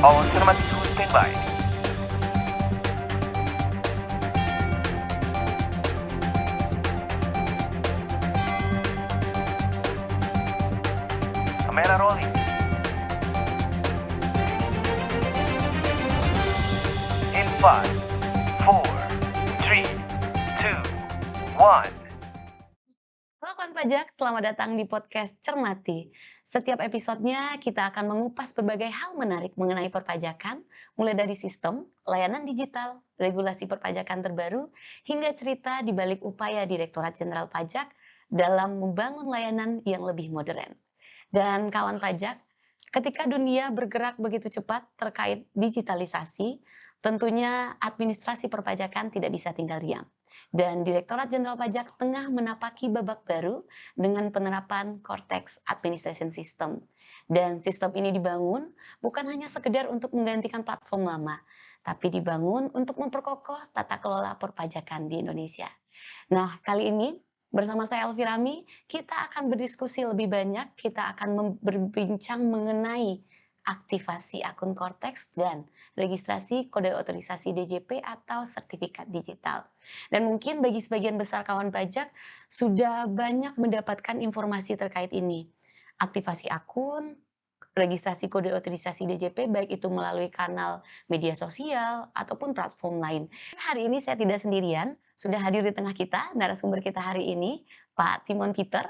All cermati standby. Kamera rolling. In 5, 4, 3, 2, 1. Halo kawan pajak, selamat datang di podcast Cermati. Setiap episodenya kita akan mengupas berbagai hal menarik mengenai perpajakan, mulai dari sistem, layanan digital, regulasi perpajakan terbaru, hingga cerita di balik upaya Direktorat Jenderal Pajak dalam membangun layanan yang lebih modern. Dan kawan pajak, ketika dunia bergerak begitu cepat terkait digitalisasi, tentunya administrasi perpajakan tidak bisa tinggal diam. Dan Direktorat Jenderal Pajak tengah menapaki babak baru dengan penerapan Cortex Administration System. Dan sistem ini dibangun bukan hanya sekedar untuk menggantikan platform lama, tapi dibangun untuk memperkokoh tata kelola perpajakan di Indonesia. Nah, kali ini bersama saya Elvi Rami, kita akan berdiskusi lebih banyak, kita akan berbincang mengenai aktivasi akun Cortex dan registrasi kode otorisasi DJP atau sertifikat digital. Dan mungkin bagi sebagian besar kawan pajak sudah banyak mendapatkan informasi terkait ini. Aktivasi akun, registrasi kode otorisasi DJP baik itu melalui kanal media sosial ataupun platform lain. Hari ini saya tidak sendirian, sudah hadir di tengah kita narasumber kita hari ini, Pak Timon Peter.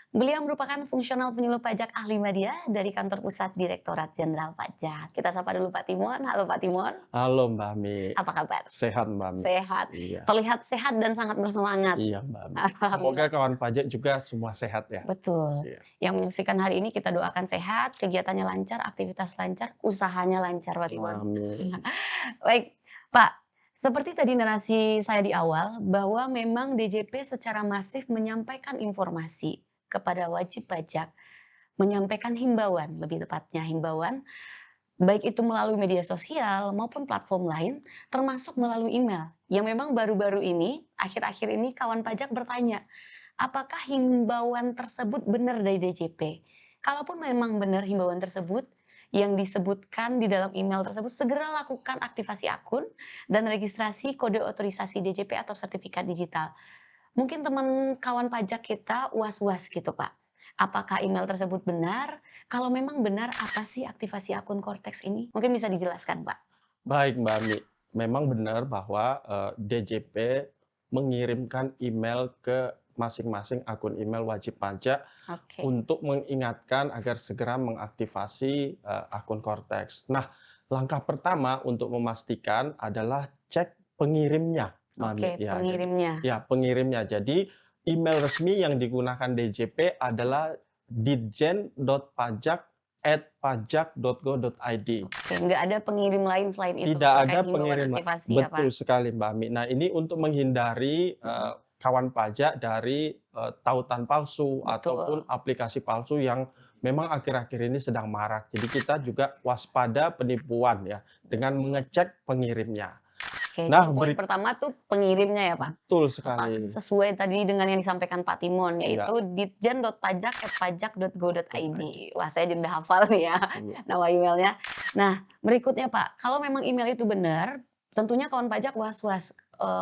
Beliau merupakan fungsional penyuluh pajak ahli media dari kantor pusat Direktorat Jenderal Pajak. Kita sapa dulu Pak Timon. Halo Pak Timon. Halo Mbak Mi, Apa kabar? sehat Mbak Mi. Sehat. Iya, Terlihat sehat dan sangat bersemangat. iya Mbak Mi. Semoga Alhamdulillah. kawan pajak juga semua sehat ya. Betul. Iya. Yang menyaksikan hari ini kita doakan sehat, kegiatannya lancar, aktivitas lancar, usahanya lancar Pak Timon. Amin. Baik, Pak. Seperti tadi narasi saya di awal, bahwa memang DJP secara masif menyampaikan informasi kepada wajib pajak, menyampaikan himbauan, lebih tepatnya himbauan, baik itu melalui media sosial maupun platform lain, termasuk melalui email. Yang memang baru-baru ini, akhir-akhir ini kawan pajak bertanya, apakah himbauan tersebut benar dari DJP? Kalaupun memang benar himbauan tersebut, yang disebutkan di dalam email tersebut, segera lakukan aktivasi akun dan registrasi kode otorisasi DJP atau sertifikat digital. Mungkin teman kawan pajak kita was-was gitu Pak. Apakah email tersebut benar? Kalau memang benar, apa sih aktivasi akun Cortex ini? Mungkin bisa dijelaskan Pak. Baik Mbak Mi, memang benar bahwa DJP mengirimkan email ke masing-masing akun email wajib pajak Oke. untuk mengingatkan agar segera mengaktifasi akun Cortex. Nah, langkah pertama untuk memastikan adalah cek pengirimnya, Mbak Mi. Oke, pengirimnya. Pengirimnya. Jadi email resmi yang digunakan DJP adalah ditjen.pajak@pajak.go.id. Oke, nggak ada pengirim lain selain itu Tidak terkait ada himbauan pengirim, aktivasi ya Pak? betul sekali Mbak Mi. Nah, ini untuk menghindari kawan pajak dari tautan palsu ataupun Betul. aplikasi palsu yang memang akhir-akhir ini sedang marak. Jadi kita juga waspada penipuan ya dengan mengecek pengirimnya. Oke, Nah, jadi poin pertama tuh pengirimnya ya Pak? betul Apa, sekali. sesuai tadi dengan yang disampaikan Pak Timon, Iya, yaitu ditjen.pajak@pajak.go.id. .id. Wah, saya jadi udah hafal nih ya Iya. nama emailnya. Nah, berikutnya Pak, kalau memang email itu benar, tentunya kawan pajak was-was.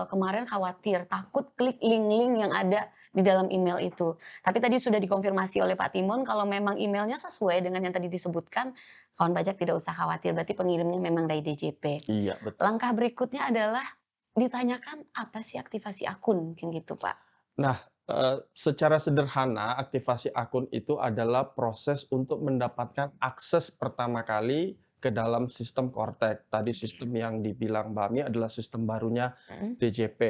Kemarin khawatir, takut klik link-link yang ada di dalam email itu. Tapi tadi sudah dikonfirmasi oleh Pak Timon kalau memang emailnya sesuai dengan yang tadi disebutkan, kawan pajak tidak usah khawatir, berarti pengirimnya memang dari DJP. Iya, betul. Langkah berikutnya adalah ditanyakan apa sih aktivasi akun, mungkin gitu Pak. Nah, secara sederhana aktivasi akun itu adalah proses untuk mendapatkan akses pertama kali ke dalam sistem Cortex. Tadi sistem yang dibilang Mbak Mi adalah sistem barunya Mhm, DJP.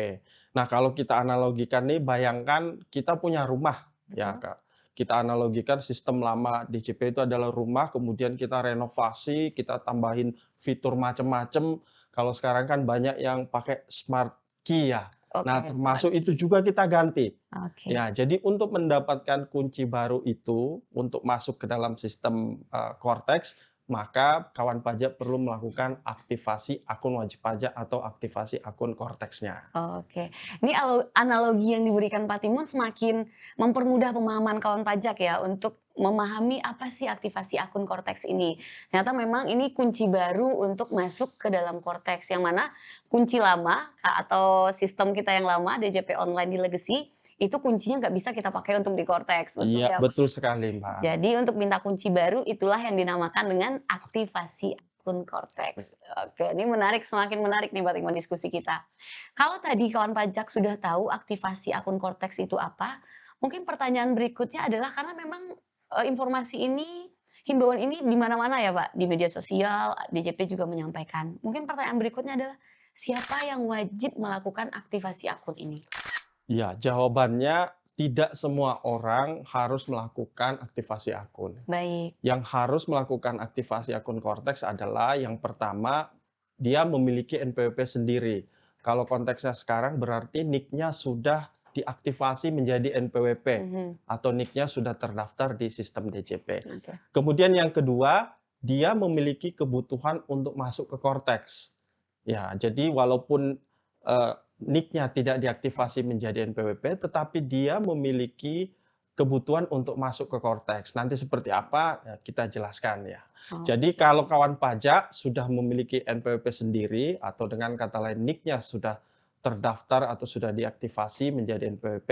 Nah, kalau kita analogikan nih, bayangkan kita punya rumah ya, betul. Kak. Kita analogikan sistem lama DJP itu adalah rumah, kemudian kita renovasi, kita tambahin fitur macam-macam. Kalau sekarang kan banyak yang pakai smart key ya. Oke, Nah, smart termasuk itu key. juga kita ganti. Oke, Ya, jadi untuk mendapatkan kunci baru itu, untuk masuk ke dalam sistem Cortex, maka kawan pajak perlu melakukan aktivasi akun wajib pajak atau aktivasi akun Cortex-nya. Oke. Ini analogi yang diberikan Pak Timun semakin mempermudah pemahaman kawan pajak ya untuk memahami apa sih aktivasi akun Cortex ini. Ternyata memang ini kunci baru untuk masuk ke dalam Cortex, yang mana kunci lama atau sistem kita yang lama DJP online di Legacy itu kuncinya nggak bisa kita pakai untuk di Cortex, betul Iya, ya Pak? betul sekali, Mbak. Jadi untuk minta kunci baru itulah yang dinamakan dengan aktivasi akun Cortex. Oke, ini menarik, semakin menarik nih Pak Timun diskusi kita. Kalau tadi kawan pajak sudah tahu aktivasi akun Cortex itu apa, mungkin pertanyaan berikutnya adalah karena memang, informasi ini, himbauan ini di mana-mana ya Pak, di media sosial, DJP juga menyampaikan. Mungkin pertanyaan berikutnya adalah, siapa yang wajib melakukan aktivasi akun ini? Iya, jawabannya tidak semua orang harus melakukan aktivasi akun. Baik, Yang harus melakukan aktivasi akun Cortex adalah yang pertama, dia memiliki NPWP sendiri. Kalau konteksnya sekarang berarti NIK-nya sudah diaktifasi menjadi NPWP mhm, atau NIK-nya sudah terdaftar di sistem DJP. oke. Kemudian yang kedua, dia memiliki kebutuhan untuk masuk ke Cortex. Ya, jadi walaupun NIK-nya tidak diaktifasi menjadi NPWP, tetapi dia memiliki kebutuhan untuk masuk ke Cortex. Nanti seperti apa, ya kita jelaskan ya. Oh, Jadi kalau kawan pajak sudah memiliki NPWP sendiri, atau dengan kata lain NIK-nya sudah terdaftar atau sudah diaktifasi menjadi NPWP,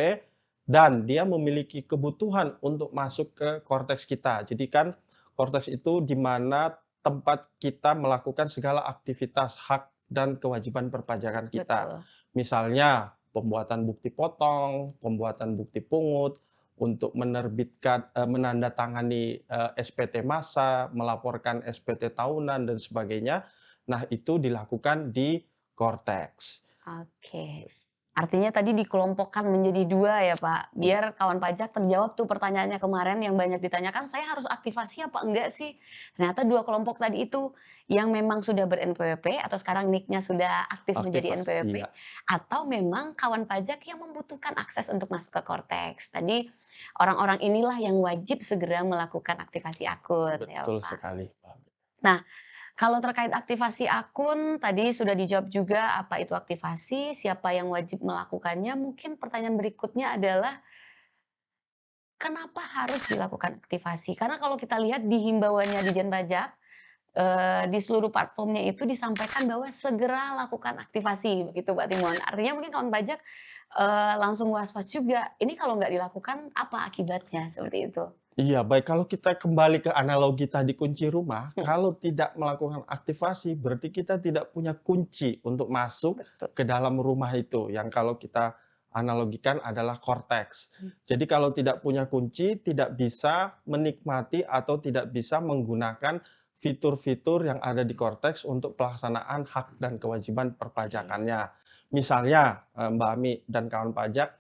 dan dia memiliki kebutuhan untuk masuk ke Cortex kita. Jadi kan Cortex itu di mana tempat kita melakukan segala aktivitas hak dan kewajiban perpajakan kita. betul. Misalnya pembuatan bukti potong, pembuatan bukti pungut, untuk menerbitkan, menandatangani SPT massa, melaporkan SPT tahunan dan sebagainya. Nah, itu dilakukan di Cortex. Oke. Artinya tadi dikelompokkan menjadi 2 ya, Pak, Iya, biar kawan pajak terjawab tuh pertanyaannya kemarin yang banyak ditanyakan, "Saya harus aktivasi apa enggak sih?" Ternyata 2 kelompok tadi itu, yang memang sudah ber-NPWP atau sekarang NIK-nya sudah aktif menjadi aktivasi. NPWP, Iya, atau memang kawan pajak yang membutuhkan akses untuk masuk ke Cortex. Tadi orang-orang inilah yang wajib segera melakukan aktivasi akun ya, betul Pak. sekali, Pak. Nah, kalau terkait aktivasi akun, tadi sudah dijawab juga apa itu aktivasi, siapa yang wajib melakukannya. Mungkin pertanyaan berikutnya adalah, kenapa harus dilakukan aktivasi? Karena kalau kita lihat di himbauannya Ditjen Pajak, di seluruh platformnya itu disampaikan bahwa segera lakukan aktivasi, begitu Pak Timon. Artinya mungkin kawan pajak, langsung was-was juga, ini kalau nggak dilakukan apa akibatnya? Seperti itu. Iya, baik, kalau kita kembali ke analogi tadi kunci rumah, Mhm, kalau tidak melakukan aktivasi berarti kita tidak punya kunci untuk masuk betul. ke dalam rumah itu, yang kalau kita analogikan adalah Cortex. Mmm, Jadi kalau tidak punya kunci, tidak bisa menikmati atau tidak bisa menggunakan fitur-fitur yang ada di Cortex untuk pelaksanaan hak dan kewajiban oke. perpajakannya. Misalnya, Mbak Ami dan kawan pajak,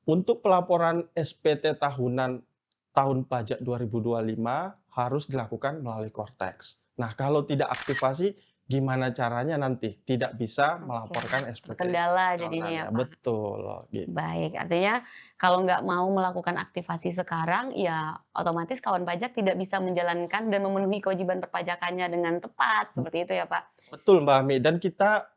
untuk pelaporan SPT tahunan tahun pajak 2025 harus dilakukan melalui Cortex. Nah, kalau tidak aktivasi, gimana caranya nanti? Tidak bisa Oke, melaporkan SPT terkendala jadinya ya, tahunannya. Pak. Betul, gitu. Baik, artinya kalau nggak mau melakukan aktivasi sekarang, ya otomatis kawan pajak tidak bisa menjalankan dan memenuhi kewajiban perpajakannya dengan tepat, seperti itu ya, Pak? Betul, Mbak Ami, dan kita,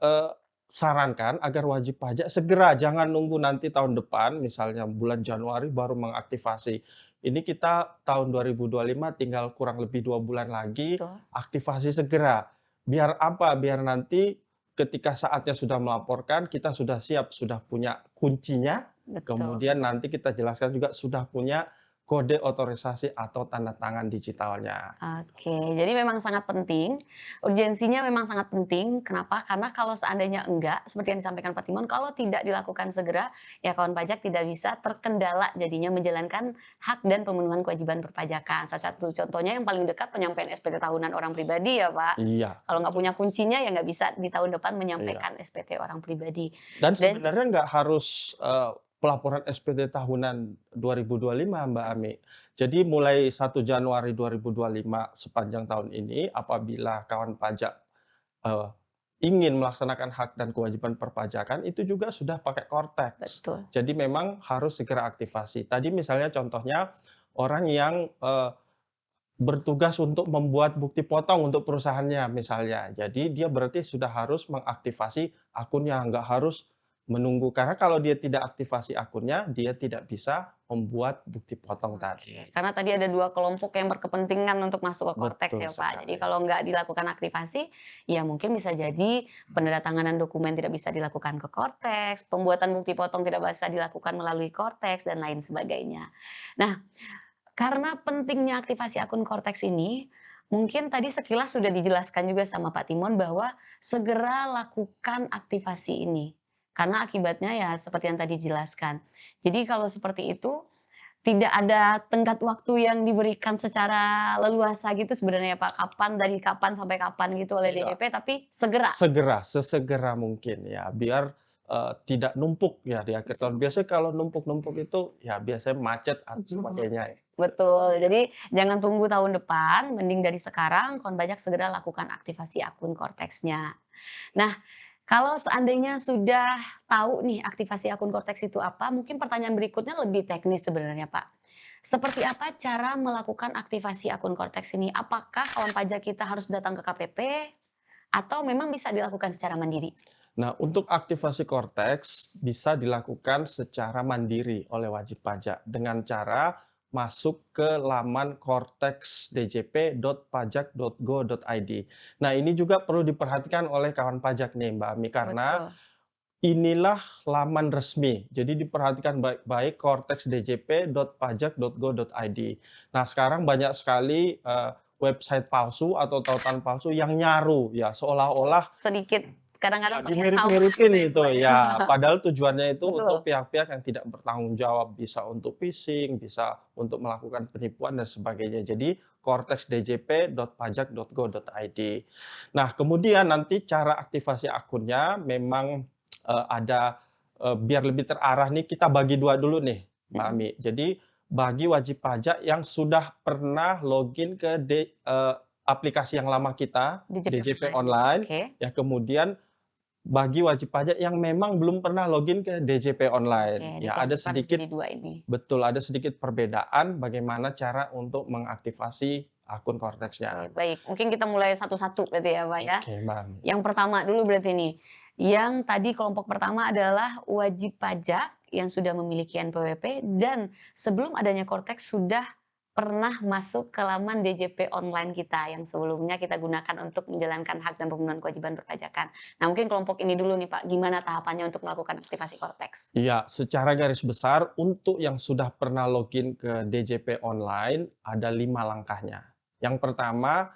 sarankan agar wajib pajak segera, jangan nunggu nanti tahun depan, misalnya bulan Januari baru mengaktifasi. Ini kita tahun 2025 tinggal kurang lebih 2 bulan lagi, Betul, aktivasi segera. Biar apa? Biar nanti ketika saatnya sudah melaporkan, kita sudah siap, sudah punya kuncinya, betul. kemudian nanti kita jelaskan juga sudah punya kode otorisasi atau tanda tangan digitalnya. Oke, jadi memang sangat penting, urgensinya memang sangat penting. Kenapa? Karena kalau seandainya enggak, seperti yang disampaikan Pak Timon, kalau tidak dilakukan segera, ya kawan pajak tidak bisa terkendala jadinya menjalankan hak dan pemenuhan kewajiban perpajakan. Salah satu contohnya yang paling dekat penyampaian SPT tahunan orang pribadi ya Pak. Iya, Kalau nggak punya kuncinya ya nggak bisa di tahun depan iya. menyampaikan SPT orang pribadi. Dan Dan sebenarnya nggak harus, pelaporan SPT tahunan 2025, Mbak Ami. Jadi mulai 1 Januari 2025 sepanjang tahun ini, apabila kawan pajak, eee, ingin melaksanakan hak dan kewajiban perpajakan, itu juga sudah pakai Cortex. betul, Jadi memang harus segera aktivasi. Tadi misalnya contohnya orang yang, bertugas untuk membuat bukti potong untuk perusahaannya misalnya. Jadi dia berarti sudah harus mengaktifasi akunnya, nggak harus menunggu. Karena kalau dia tidak aktifasi akunnya, dia tidak bisa membuat bukti potong tadi. Oke, karena tadi ada 2 kelompok yang berkepentingan untuk masuk ke Cortex Betul ya, Pak. Jadi sekali. kalau nggak dilakukan aktivasi, ya mungkin bisa jadi penandatanganan dokumen tidak bisa dilakukan ke Cortex, pembuatan bukti potong tidak bisa dilakukan melalui Cortex, dan lain sebagainya. Nah, karena pentingnya aktivasi akun Cortex ini, mungkin tadi sekilas sudah dijelaskan juga sama Pak Timon bahwa segera lakukan aktivasi ini. Karena akibatnya ya seperti yang tadi dijelaskan. Jadi kalau seperti itu, tidak ada tenggat waktu yang diberikan secara leluasa gitu sebenarnya Pak, kapan, dari kapan sampai kapan gitu oleh Iya. DJP, tapi segera. Segera, sesegera mungkin ya, biar, tidak numpuk ya di akhir tahun. Biasanya kalau numpuk-numpuk itu ya biasanya macet atau sebagainya ya. Betul, jadi jangan tunggu tahun depan, mending dari sekarang kawan pajak segera lakukan aktivasi akun Cortex-nya. Nah, kalau seandainya sudah tahu nih aktivasi akun Cortex itu apa, mungkin pertanyaan berikutnya lebih teknis sebenarnya, Pak. Seperti apa cara melakukan aktivasi akun Cortex ini? Apakah kawan pajak kita harus datang ke KPP atau memang bisa dilakukan secara mandiri? Nah, untuk aktivasi Cortex bisa dilakukan secara mandiri oleh wajib pajak dengan cara masuk ke laman cortexdjp.pajak.go.id. Nah, ini juga perlu diperhatikan oleh kawan pajak nih, Mbak Ami, karena Betul. inilah laman resmi. Jadi diperhatikan baik-baik cortexdjp.pajak.go.id. Nah, sekarang banyak sekali website palsu atau tautan palsu yang nyaru ya, seolah-olah Sedikit kadang-kadang terlihat sama dimirip-miripin gitu ya, gitu Pak, ya. ya. Padahal tujuannya itu untuk Betul. pihak-pihak yang tidak bertanggung jawab, bisa untuk phishing, bisa untuk melakukan penipuan dan sebagainya. Jadi cortexdjp.pajak.go.id. Nah, kemudian nanti cara aktivasi akunnya memang ada biar lebih terarah nih kita bagi dua dulu nih, Mbak Mhm. Ami. Jadi bagi wajib pajak yang sudah pernah login ke aplikasi yang lama kita, DJP DJP online. Online, Oke. ya kemudian bagi wajib pajak yang memang belum pernah login ke DJP Oke, Online. Ya ada dikelompokkan sedikit menjadi 2 ini. betul, ada sedikit perbedaan bagaimana cara untuk mengaktifasi akun Cortex-nya. Oke, baik. Mungkin kita mulai satu-satu berarti ya, Pak, ya. Oke, Mbak. Yang pertama dulu berarti nih, yang tadi kelompok pertama adalah wajib pajak yang sudah memiliki NPWP dan sebelum adanya Cortex sudah pernah masuk ke laman DJP online kita yang sebelumnya kita gunakan untuk menjalankan hak dan pemenuhan kewajiban perpajakan. Nah, mungkin kelompok ini dulu nih, Pak, gimana tahapannya untuk melakukan aktivasi Cortex? Iya, secara garis besar untuk yang sudah pernah login ke DJP Online ada 5 langkahnya. Yang pertama,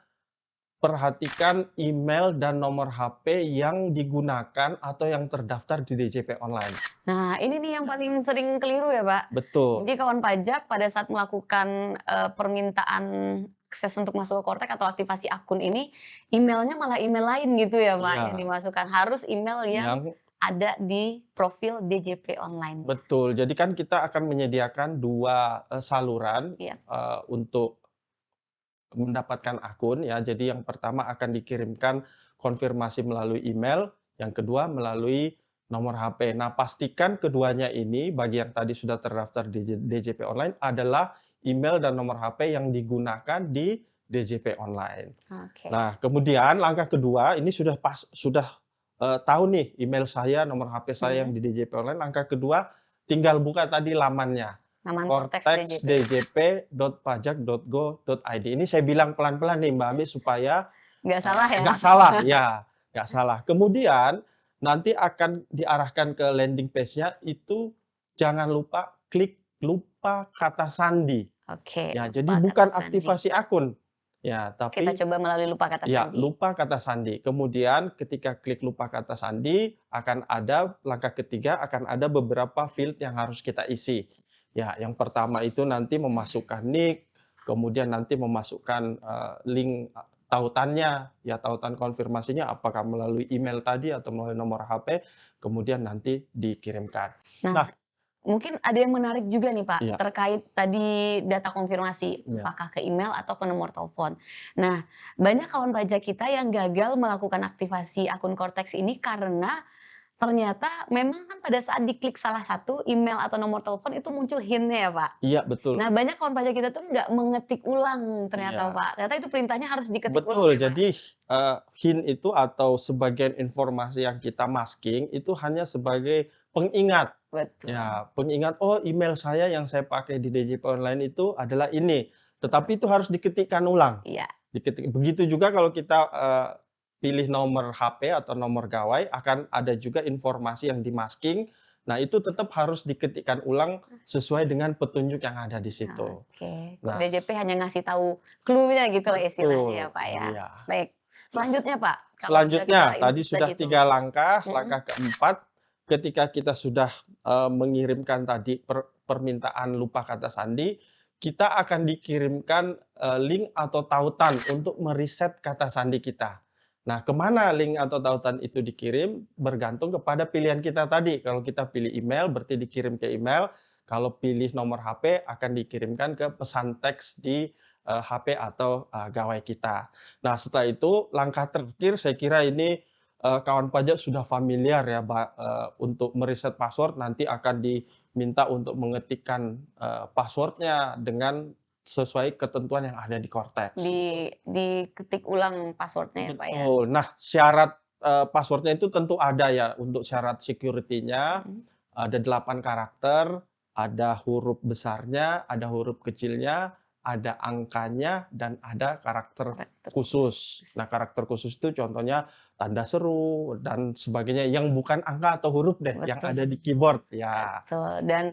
perhatikan email dan nomor HP yang digunakan atau yang terdaftar di DJP Online. Nah, ini nih yang paling sering keliru ya, Pak. Betul. Jadi kawan pajak pada saat melakukan, permintaan akses untuk masuk ke Kortek atau aktivasi akun ini, emailnya malah email lain gitu ya, Pak, yang Iya, dimasukkan. Harus email yang yang ada di profil DJP online-nya. betul. Jadi kan kita akan menyediakan 2 saluran, Iya, untuk mendapatkan akun ya. Jadi yang pertama akan dikirimkan konfirmasi melalui email, yang kedua melalui nomor HP. Nah, pastikan keduanya ini bagi yang tadi sudah terdaftar di DJP Online adalah email dan nomor HP yang digunakan di DJP Online. oke. Nah, kemudian langkah kedua ini sudah tahu nih email saya, nomor HP saya yang Mhm, di DJP Online. Langkah kedua tinggal buka tadi lamannya. Naman Kortex DJP. cortexdjp.pajak.go.id. Ini saya bilang pelan-pelan nih Mbak Ami supaya Nggak salah ya? nggak salah, ya, nggak salah. Kemudian nanti akan diarahkan ke landing page-nya itu jangan lupa klik lupa kata sandi. Oke, Ya, jadi lupa kata bukan sandi. aktivasi akun. Ya, Kita tapi coba melalui lupa kata ya, sandi. lupa kata sandi. Kemudian ketika klik lupa kata sandi, akan ada langkah ketiga, akan ada beberapa field yang harus kita isi. Ya, yang pertama itu nanti memasukkan nick, kemudian nanti memasukkan link tautannya, ya tautan konfirmasinya apakah melalui email tadi atau melalui nomor HP, kemudian nanti dikirimkan. Nah, Nah, mungkin ada yang menarik juga nih, Pak, iya, terkait tadi data konfirmasi, iya, apakah ke email atau ke nomor telepon. Nah, banyak kawan pajak kita yang gagal melakukan aktivasi akun Cortex ini karena ternyata memang kan pada saat diklik salah satu email atau nomor telepon itu muncul hint-nya ya, Pak. Iya, betul. Nah, banyak kawan pajak kita tuh nggak mengetik ulang ternyata, Iya. Pak. Ternyata itu perintahnya harus diketik ulang Betul, ya, Pak? jadi, hint itu atau sebagian informasi yang kita masking itu hanya sebagai pengingat. Betul. Ya, pengingat, "Oh, email saya yang saya pakai di DJP Online itu adalah ini." Tetapi itu harus diketikkan ulang. Iya, Begitu juga kalau kita, pilih nomor HP atau nomor gawai, akan ada juga informasi yang di-masking. Nah, itu tetap harus diketikkan ulang sesuai dengan petunjuk yang ada di situ. oke. Kok Nah, DJP hanya ngasih tahu clue-nya gitu lah istilahnya ya, betul, Pak, ya. iya. Baik, Nah, selanjutnya, Pak, kalau sudah kita selanjutnya, tadi input tadi sudah itu 3 langkah, mhm, langkah keempat, ketika kita sudah, mengirimkan tadi permintaan lupa kata sandi, kita akan dikirimkan, link atau tautan untuk mereset kata sandi kita. Nah, kemana link atau tautan itu dikirim, bergantung kepada pilihan kita tadi. Kalau kita pilih email, berarti dikirim ke email. Kalau pilih nomor HP, akan dikirimkan ke pesan teks di, HP atau, gawai kita. Nah, setelah itu langkah terakhir saya kira ini, kawan pajak sudah familiar ya, untuk mereset password nanti akan diminta untuk mengetikkan, password-nya dengan sesuai ketentuan yang ada di Cortex gitu. diketik ulang password-nya ya, Pak, ya? Betul. Nah, syarat, password-nya itu tentu ada ya untuk syarat security-nya, Mhm, ada 8 karakter, ada huruf besarnya, ada huruf kecilnya, ada angkanya, dan ada karakter karakter khusus. khusus. Nah, karakter khusus itu contohnya tanda seru dan sebagainya yang bukan angka atau huruf deh, yang Betul. ada di keyboard, ya. Betul dan,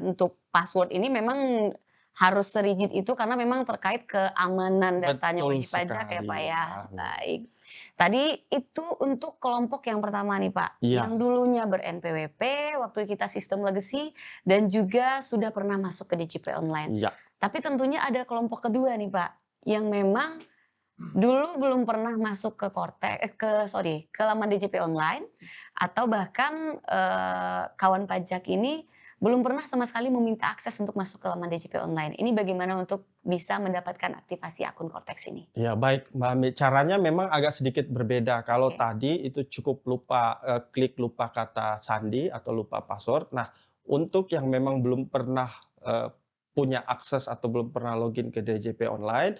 untuk password ini memang harus serigid itu karena memang terkait keamanan datanya Betul wajib pajak ya, sekali, Pak, ya. Mbak. Baik. Tadi itu untuk kelompok yang pertama nih, Pak, yang Iya, dulunya ber-NPWP waktu kita sistem legacy dan juga sudah pernah masuk ke DJP Online. iya. Tapi tentunya ada kelompok kedua nih, Pak, yang memang dulu belum pernah masuk ke ke laman DJP Online atau bahkan, kawan pajak ini belum pernah sama sekali meminta akses untuk masuk ke laman DJP Online. Ini bagaimana untuk bisa mendapatkan aktivasi akun Cortex ini? Ya baik Mbak Mi, caranya memang agak sedikit berbeda. Kalau Oke, tadi itu cukup lupa, klik lupa kata sandi atau lupa password. Nah, untuk yang memang belum pernah, eee, punya akses atau belum pernah login ke DJP Online,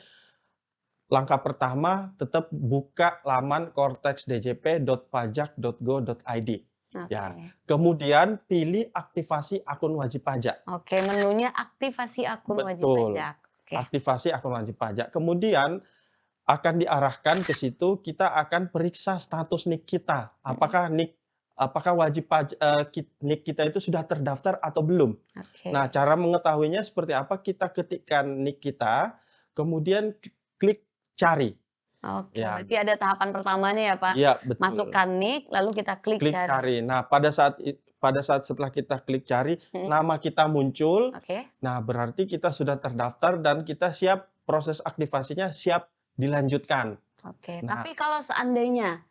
langkah pertama tetap buka laman cortexdjp.pajak.go.id. oke. Ya, kemudian pilih aktivasi akun wajib pajak. Oke, menunya aktivasi akun wajib Betul, pajak. Oke, aktivasi akun wajib pajak. Kemudian akan diarahkan ke situ, kita akan periksa status NIK kita. mhm, Apakah wajib NIK kita itu sudah terdaftar atau belum. oke. Nah, cara mengetahuinya seperti apa, kita ketikkan NIK kita, kemudian klik cari. Oke, Ya, berarti ada tahapan pertamanya ya, Pak. iya betul, Masukkan NIK, lalu kita klik klik cari. cari. Nah, pada saat setelah kita klik cari, Mhm, nama kita muncul, oke. nah berarti kita sudah terdaftar dan kita siap, proses aktivasinya siap dilanjutkan. Oke, Nah, tapi kalau seandainya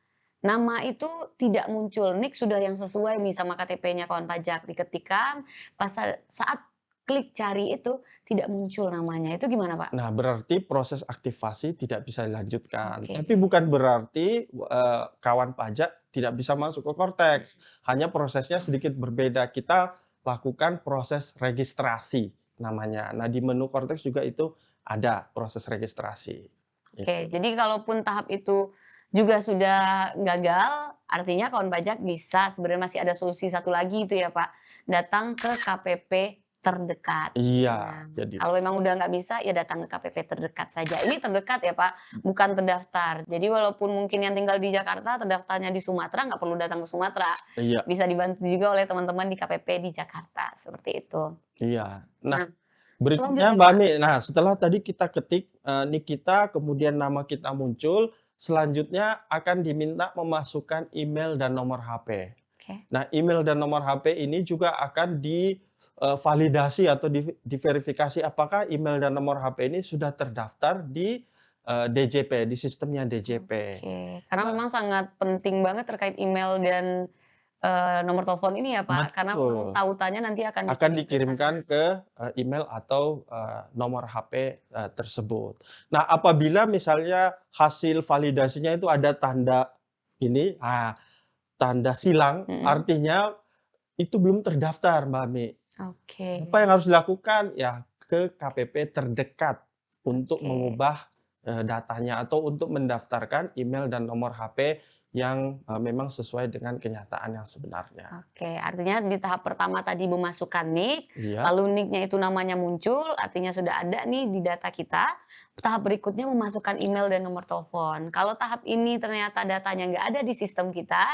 nama itu tidak muncul, NIK sudah yang sesuai nih sama KTP-nya kawan pajak, diketikkan, pas saat klik cari itu tidak muncul namanya, itu gimana, Pak? Nah, berarti proses aktivasi tidak bisa dilanjutkan. Oke, Tapi bukan berarti, kawan pajak tidak bisa masuk ke Cortex, hanya prosesnya sedikit berbeda. Kita lakukan proses registrasi namanya. Nah, di menu Cortex juga itu ada proses registrasi, oke. itu. Jadi kalaupun tahap itu juga sudah gagal, artinya kawan pajak bisa sebenarnya masih ada solusi satu lagi itu ya, Pak, datang ke KPP terdekat. Iya, Nah, jadi kalau memang udah nggak bisa, ya datang ke KPP terdekat saja. Ini terdekat ya, Pak, bukan terdaftar. Jadi walaupun mungkin yang tinggal di Jakarta, terdaftarnya di Sumatera, nggak perlu datang ke Sumatera. iya, Bisa dibantu juga oleh teman-teman di KPP di Jakarta, seperti itu. iya. Nah, Nah, berikutnya selanjutnya, Mbak Pak. Mi, nah setelah tadi kita ketik, NIK kita, kemudian nama kita muncul, selanjutnya akan diminta memasukkan email dan nomor HP. Oke. Nah, email dan nomor HP ini juga akan validasi atau diverifikasi apakah email dan nomor HP ini sudah terdaftar di, DJP, di sistemnya DJP. Oke, karena Nah, memang sangat penting banget terkait email dan, nomor telepon ini ya, Pak, karena memang betul, tautannya nanti akan akan dikirim ke sana. dikirimkan ke, email atau, nomor HP, tersebut. Nah, apabila misalnya hasil validasinya itu ada tanda ini, tanda silang, Mhm. artinya itu belum terdaftar, Mbak Mi. Oke. Apa yang harus dilakukan? Ya ke KPP terdekat untuk Oke. mengubah, datanya atau untuk mendaftarkan email dan nomor HP yang, memang sesuai dengan kenyataan yang sebenarnya. Oke, artinya di tahap pertama tadi memasukkan NIK, Iya, lalu NIK-nya itu namanya muncul, artinya sudah ada nih di data kita. Tahap berikutnya memasukkan email dan nomor telepon. Kalau tahap ini ternyata datanya nggak ada di sistem kita,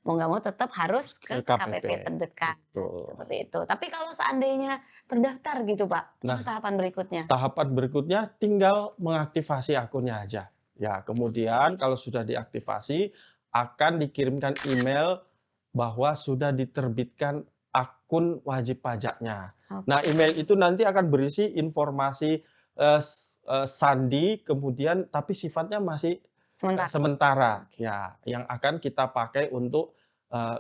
mau nggak mau tetap harus ke ke KPP, KPP terdekat. betul. Seperti itu. Tapi kalau seandainya terdaftar gitu, Pak, apa Nah, tahapan berikutnya? tahapan berikutnya tinggal mengaktifasi akunnya aja. Ya, kemudian Oke. kalau sudah diaktifasi, akan dikirimkan email bahwa sudah diterbitkan akun wajib pajaknya. Nah, email Oke. itu nanti akan berisi informasi, sandi, kemudian tapi sifatnya masih, Sementara. sementara, Oke. ya, yang akan kita pakai untuk,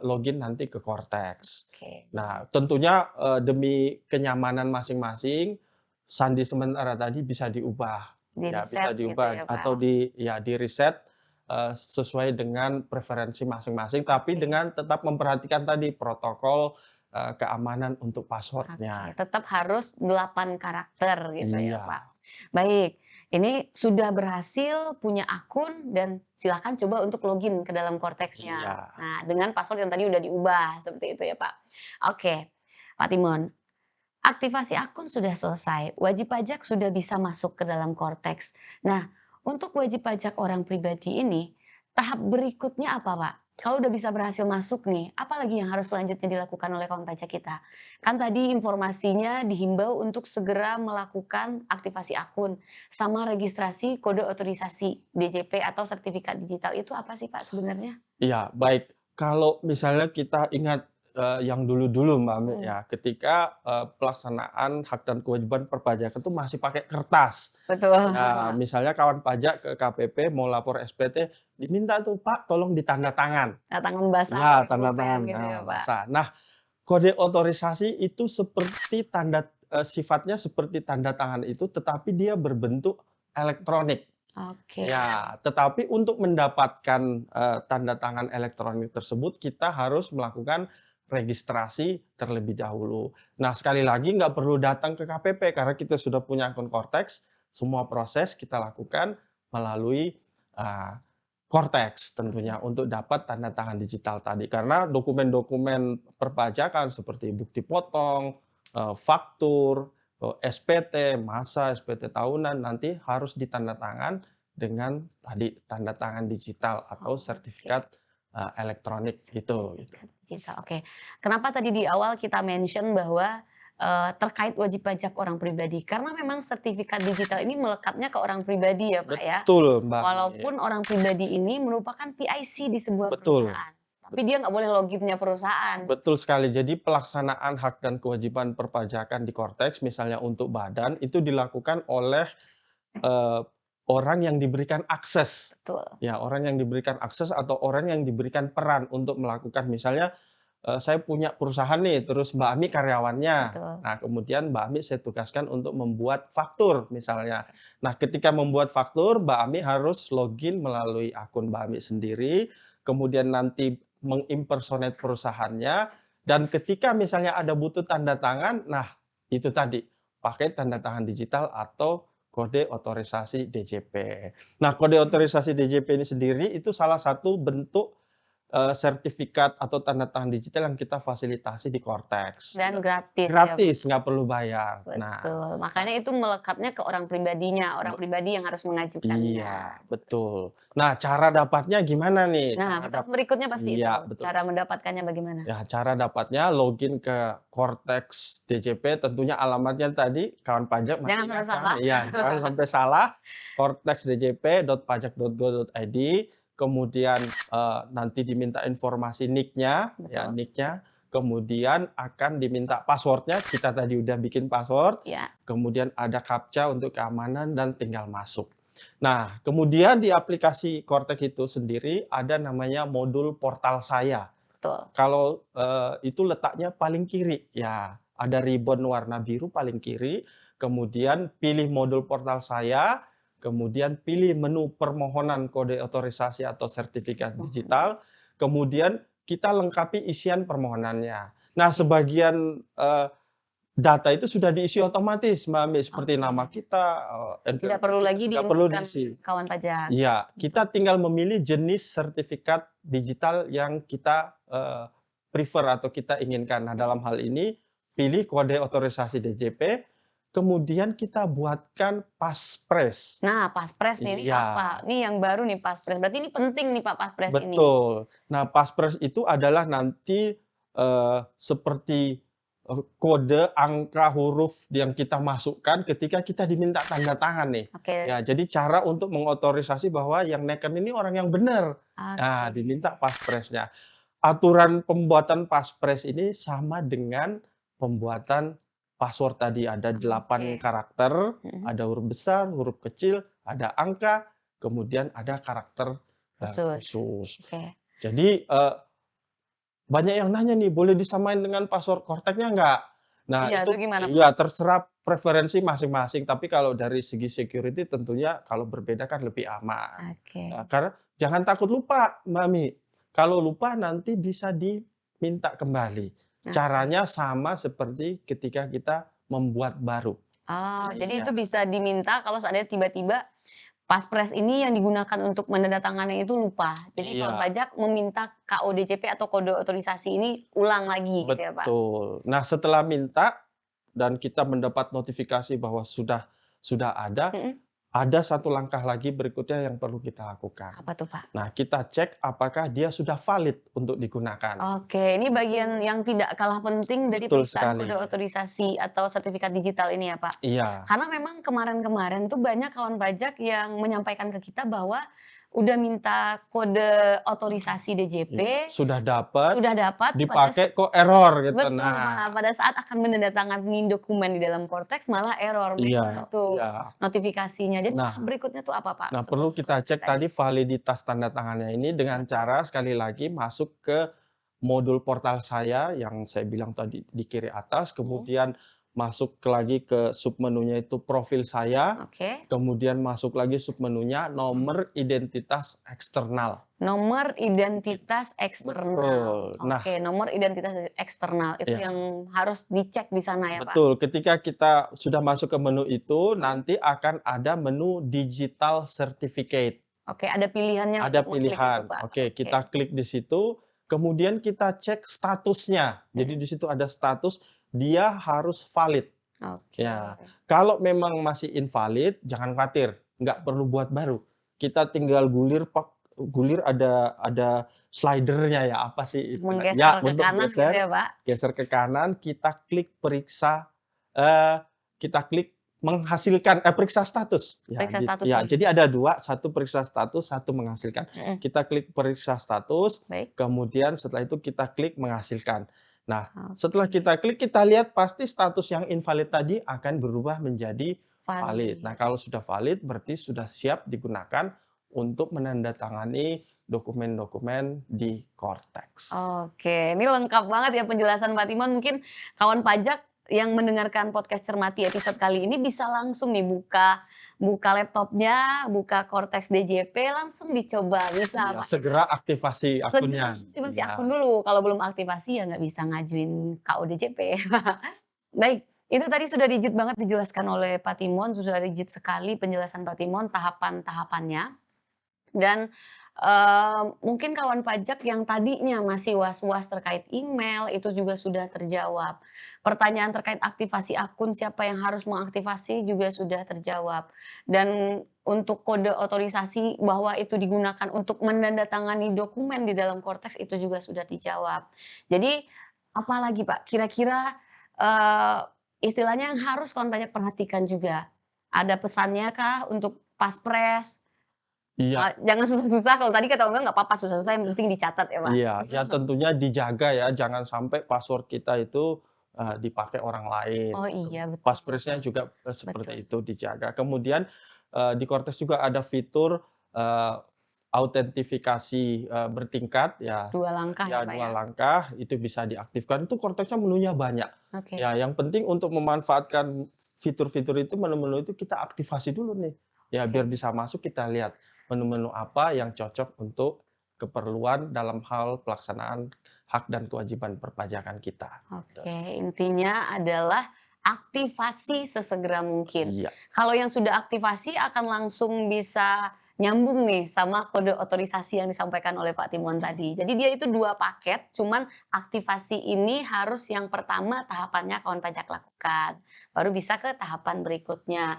login nanti ke Cortex. Oke. Nah, tentunya, demi kenyamanan masing-masing, sandi sementara tadi bisa diubah, ya bisa Di-reset gitu diubah ya, Pak? atau di-reset, sesuai dengan preferensi masing-masing, tapi Oke. dengan tetap memperhatikan tadi protokol, keamanan untuk Oke, password-nya. tetap harus 8 karakter gitu ya, Iya, Pak. Baik, ini sudah berhasil punya akun dan silakan coba untuk login ke dalam Cortex-nya. iya, Nah, dengan password yang tadi udah diubah, seperti itu ya, Pak. Oke, Pak Timon, aktivasi akun sudah selesai, wajib pajak sudah bisa masuk ke dalam Cortex. Nah, untuk wajib pajak orang pribadi ini, tahap berikutnya apa, Pak? Kalau udah bisa berhasil masuk nih, apa lagi yang harus selanjutnya dilakukan oleh kawan pajak kita? Kan tadi informasinya dihimbau untuk segera melakukan aktivasi akun, sama registrasi kode otorisasi DJP atau sertifikat digital itu apa sih, Pak, sebenarnya? iya, baik. Kalau misalnya kita ingat, yang dulu-dulu Mbak Mi Mhm, ya, ketika, pelaksanaan hak dan kewajiban perpajakan itu masih pakai kertas. betul. Ya, misalnya kawan pajak ke KPP mau lapor SPT, diminta tuh, "Pak, tolong ditanda tangan." Tangan basah Ya, pakai tanda pulpen tangan, gitu ya, Pak? basah. Nah, kode otorisasi itu seperti sifatnya seperti tanda tangan itu, tetapi dia berbentuk elektronik. Oke. Ya, tetapi untuk mendapatkan, tanda tangan elektronik tersebut, kita harus melakukan registrasi terlebih dahulu. Nah, sekali lagi nggak perlu datang ke KPP karena kita sudah punya akun Cortex, semua proses kita lakukan melalui, eee, Cortex tentunya untuk dapat tanda tangan digital tadi. Karena dokumen-dokumen perpajakan seperti bukti potong, faktur, SPT, masa, SPT tahunan nanti harus ditandatangan dengan tadi tanda tangan digital atau Oke. sertifikat, elektronik itu, gitu. Sertifikat digital, oke. Kenapa tadi di awal kita mention bahwa, terkait wajib pajak orang pribadi? Karena memang sertifikat digital ini melekatnya ke orang pribadi ya, Pak, ya. Betul, Mbak, Walaupun orang pribadi ini merupakan PIC di sebuah betul, perusahaan, tapi dia nggak boleh loginnya perusahaan. betul sekali. Jadi pelaksanaan hak dan kewajiban perpajakan di Cortex misalnya untuk badan itu dilakukan oleh, eee, orang yang diberikan akses. Betul, Ya, orang yang diberikan akses atau orang yang diberikan peran untuk melakukan misalnya, saya punya perusahaan nih, terus Mbak Ami karyawannya. betul. Nah, kemudian Mbak Ami saya tugaskan untuk membuat faktur misalnya. Nah, ketika membuat faktur, Mbak Ami harus login melalui akun Mbak Ami sendiri, kemudian nanti mengimpersonate perusahaannya, dan ketika misalnya ada butuh tanda tangan, nah itu tadi, pakai tanda tangan digital atau kode otorisasi DJP. Nah, kode otorisasi DJP ini sendiri itu salah satu bentuk, sertifikat atau tanda tangan digital yang kita fasilitasi di Cortex. Dan gratis ya, Pak. Gratis, nggak perlu bayar. Nah, Betul, makanya itu melekatnya ke orang pribadinya, orang be pribadi yang harus mengajukannya. iya, betul. Nah, cara dapatnya gimana nih? Nah, tahap berikutnya pasti itu, Iya, betul. cara mendapatkannya bagaimana? Ya, cara dapatnya login ke Cortex DJP, tentunya alamatnya tadi kawan pajak Jangan masih sampai ingat kan? salah. Iya, jangan sampai salah, cortexdjp.pajak.go.id, kemudian, nanti diminta informasi NIK-nya, ya Betul, NIK-nya, kemudian akan diminta password-nya, kita tadi udah bikin password, ya, kemudian ada captcha untuk keamanan dan tinggal masuk. Nah, kemudian di aplikasi Cortex itu sendiri ada namanya modul portal saya. betul. Kalau, itu letaknya paling kiri, ya ada ribbon warna biru paling kiri, kemudian pilih modul portal saya, kemudian pilih menu permohonan kode otorisasi atau sertifikat Mhm. digital, kemudian kita lengkapi isian permohonannya. Nah, sebagian data itu sudah diisi otomatis, Mbak Ami, seperti nama Oke. kita, Tidak NPWP perlu kita lagi tidak perlu diinputkan diisi. kawan pajak. Iya, kita Betul. tinggal memilih jenis sertifikat digital yang kita prefer atau kita inginkan. Nah, dalam hal ini pilih kode otorisasi DJP, kemudian kita buatkan paspres. Nah, paspres nih, ini Iya, apa? Ini yang baru nih paspres. Berarti ini penting nih Pak paspres ini. betul. Nah, paspres itu adalah nanti seperti kode, angka, huruf yang kita masukkan ketika kita diminta tanda tangan nih. Oke. Ya, jadi cara untuk mengotorisasi bahwa yang neken ini orang yang benar. Nah, Oke. diminta paspresnya. Aturan pembuatan paspres ini sama dengan pembuatan password tadi. Ada 8 Oke. karakter, Mhm. ada huruf besar, huruf kecil, ada angka, kemudian ada karakter Khusus. khusus. Oke. Jadi, banyak yang nanya nih, boleh disamain dengan password Cortex-nya nggak? Nah, Iya, itu itu gimana Pak? ya terserah preferensi masing-masing, tapi kalau dari segi security tentunya kalau berbeda kan lebih aman. Oke. Karena jangan takut lupa, Mami. Kalau lupa nanti bisa diminta kembali. Oke. Caranya sama seperti ketika kita membuat baru. Oh, jadi itu Iya, bisa diminta kalau seandainya tiba-tiba paspres ini yang digunakan untuk menandatangani itu lupa. Jadi kawan iya. pajak meminta KODJP atau kode otorisasi ini ulang lagi gitu ya, Pak? Betul. Nah, setelah minta dan kita mendapat notifikasi bahwa sudah Mhm. ada satu langkah lagi berikutnya yang perlu kita lakukan. Apa tuh, Pak? Nah, kita cek apakah dia sudah valid untuk digunakan. Oke, ini bagian yang tidak kalah penting dari Betul pemeriksaan sekali. kode otorisasi atau sertifikat digital ini ya, Pak? Iya, Karena memang kemarin-kemarin tuh banyak kawan pajak yang menyampaikan ke kita bahwa udah minta kode otorisasi DJP, iya. Sudah dapat, sudah dapat pada dipakai kok error gitu. betul, Nah, pada saat akan menandatangani dokumen di dalam Cortex malah error, iya, muncul tuh iya. notifikasinya. Jadi tahap Nah berikutnya tuh apa, Pak, nah setelah perlu kita cek tadi? tadi validitas tanda tangannya ini dengan Betul. cara sekali lagi masuk ke modul portal saya yang saya bilang tadi di kiri atas, Mhm. kemudian masuk lagi ke submenunya itu profil saya, Oke. kemudian masuk lagi submenunya nomor identitas eksternal. Nomor Git identitas eksternal. betul. Nah, Oke, nomor identitas eksternal itu ya, yang harus dicek di sana ya, Pak? betul. Ketika kita sudah masuk ke menu itu, Mhm. nanti akan ada menu digital certificate. Oke, ada pilihannya Ada untuk ngeklik itu, pilihan. Pak? Oke, Oke. kita klik di situ, kemudian kita cek statusnya. Jadi Mhm. di situ ada status, dia harus valid. Oke. Ya, kalau memang masih invalid, jangan khawatir, nggak perlu buat baru. Kita tinggal gulir ada slider-nya ya, apa sih Untuk istilah menggeser ya, ke untuk kanan gitu geser, ya, Pak? geser ke kanan, kita klik periksa, eee, kita klik menghasilkan periksa status. Ya, Periksa status ya, dulu. jadi ada 2, satu periksa status, satu menghasilkan. Mhm. Kita klik periksa status, Baik. kemudian setelah itu kita klik menghasilkan. Nah, setelah Oke. kita klik, kita lihat pasti status yang invalid tadi akan berubah menjadi valid. Nah, Valid. kalau sudah valid berarti sudah siap digunakan untuk menandatangani dokumen-dokumen di Cortex. Oke, ini lengkap banget ya penjelasan Pak Timon. Mungkin kawan pajak yang mendengarkan podcast Cermati episode kali ini bisa langsung nih buka buka laptopnya, buka Cortex DJP, langsung dicoba, bisa Iya, pakai segera aktivasi segera akunnya. aktivasi Iya. akun dulu. Kalau belum aktivasi ya nggak bisa ngajuin KODJP. Baik, itu tadi sudah rigid banget dijelaskan oleh Pak Timon, sudah rigid sekali penjelasan Pak Timon tahapan-tahapannya. Dan, mungkin kawan pajak yang tadinya masih was-was terkait email, itu juga sudah terjawab. Pertanyaan terkait aktivasi akun, siapa yang harus mengaktifasi juga sudah terjawab. Dan untuk kode otorisasi bahwa itu digunakan untuk menandatangani dokumen di dalam Cortex itu juga sudah dijawab. Jadi, apalagi Pak, kira-kira, eee, istilahnya yang harus kawan pajak perhatikan juga? Ada pesannya kah untuk paspres? Iya. Jangan susah-susah, kalau tadi kata Abang nggak apa-apa susah-susah yang penting dicatat ya, Pak? Iya, ya tentunya dijaga ya, jangan sampai password kita itu, dipakai orang lain. Oh iya, betul Password-nya juga, seperti betul. itu dijaga. Kemudian, di Cortex juga ada fitur, eee, autentifikasi, bertingkat ya, 2 langkah ya, ya Pak, 2 ya? langkah itu bisa diaktifkan, itu Cortex-nya menunya banyak. Oke Ya yang penting untuk memanfaatkan fitur-fitur itu, menu-menu itu kita aktifasi dulu nih. Ya biar oke. bisa masuk kita lihat menu-menu apa yang cocok untuk keperluan dalam hal pelaksanaan hak dan kewajiban perpajakan kita. Oke, intinya adalah aktivasi sesegera mungkin. Iya, Kalau yang sudah aktivasi akan langsung bisa nyambung nih sama kode otorisasi yang disampaikan oleh Pak Timon tadi. Jadi dia itu 2 paket, cuman aktivasi ini harus yang pertama tahapannya kawan pajak lakukan, baru bisa ke tahapan berikutnya.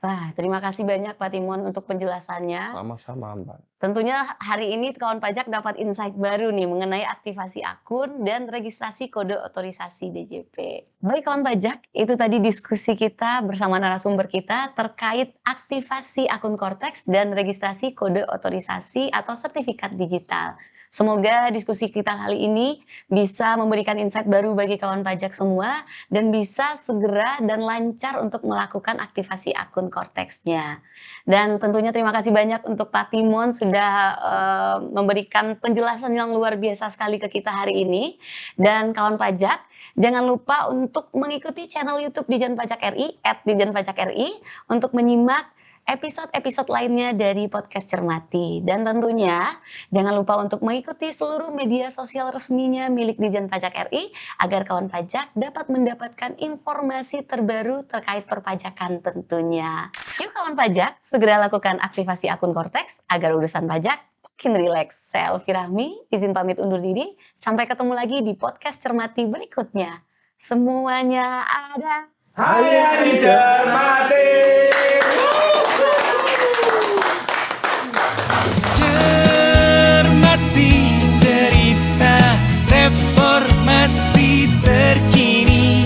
Wah, terima kasih banyak Pak Timon untuk penjelasannya. sama-sama Mbak. Tentunya hari ini kawan pajak dapat insight baru nih mengenai aktivasi akun dan registrasi kode otorisasi DJP. Baik kawan pajak, itu tadi diskusi kita bersama narasumber kita terkait aktivasi akun Cortex dan registrasi kode otorisasi atau sertifikat digital. Semoga diskusi kita kali ini bisa memberikan insight baru bagi kawan pajak semua dan bisa segera dan lancar untuk melakukan aktivasi akun Cortex-nya. Dan tentunya terima kasih banyak untuk Pak Timon sudah memberikan penjelasan yang luar biasa sekali ke kita hari ini. Dan kawan pajak, jangan lupa untuk mengikuti channel YouTube Dijen Pajak RI @dijenpajakri untuk menyimak episode-episode lainnya dari podcast Cermati. Dan tentunya jangan lupa untuk mengikuti seluruh media sosial resminya milik Dijen Pajak RI agar kawan pajak dapat mendapatkan informasi terbaru terkait perpajakan tentunya. Yuk kawan pajak, segera lakukan aktivasi akun Cortex agar urusan pajak makin rileks. Saya Elvi Rahmi, izin pamit undur diri. Sampai ketemu lagi di podcast Cermati berikutnya. Semuanya ada. Hanya dicermati. Cermati cerita reformasi terkini.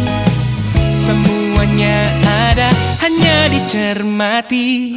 Semuanya ada hanya dicermati.